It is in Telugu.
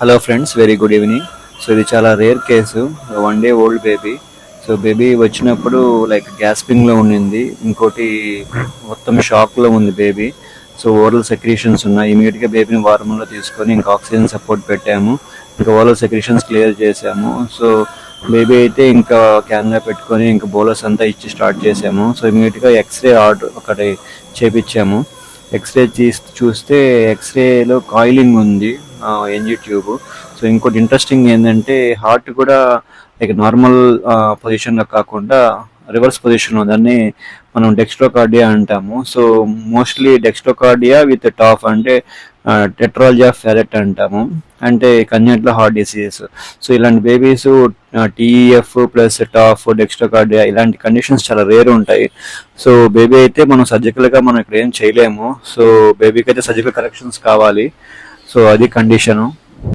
Hello friends, very good evening. So ఇది చాలా rare case, 1 day old baby. So baby వచ్చినప్పుడు లైక్ గ్యాస్పింగ్లో ఉండింది, ఇంకోటి మొత్తం షాక్లో ఉంది బేబీ. సో ఓరల్ సెక్రీషన్స్ ఉన్నాయి. ఇమీడియట్గా బేబీని వారంలో తీసుకొని ఇంకా ఆక్సిజన్ సపోర్ట్ పెట్టాము, ఇంకా ఓరల్ సెక్రీషన్స్ క్లియర్ చేసాము. సో బేబీ అయితే ఇంకా క్యాన్లో పెట్టుకొని ఇంకా బోలస్ అంతా ఇచ్చి స్టార్ట్ చేసాము. సో ఇమీడియట్గా ఎక్స్రే ఆర్డర్ ఒకటి చేపించాము. ఎక్స్రే చూస్తే ఎక్స్రేలో కాయిలింగ్ ఉంది, ఎన్జీ ట్యూబ్. సో ఇంకోటి ఇంట్రెస్టింగ్ ఏంటంటే హార్ట్ కూడా లైక్ నార్మల్ పొజిషన్లో కాకుండా రివర్స్ పొజిషన్లో, దాన్ని మనం డెక్స్ట్రోకార్డియా అంటాము. So mostly dextrocardia with tough అంటే టెట్రాలజీ ఆఫ్ ఫెరెట్ అంటాము, అంటే కన్జెంటల్ హార్ట్ డిసీజెస్. సో ఇలాంటి బేబీస్ టీఈఎఫ్ ప్లస్ టాఫ్ డెక్స్ట్రోకార్డియా ఇలాంటి కండిషన్స్ చాలా రేర్ ఉంటాయి. సో బేబీ అయితే మనం సర్జికల్గా మనం ఇక్కడ ఏం చేయలేము. సో బేబీకి అయితే సర్జికల్ కరెక్షన్స్ కావాలి. సో అది కండిషను.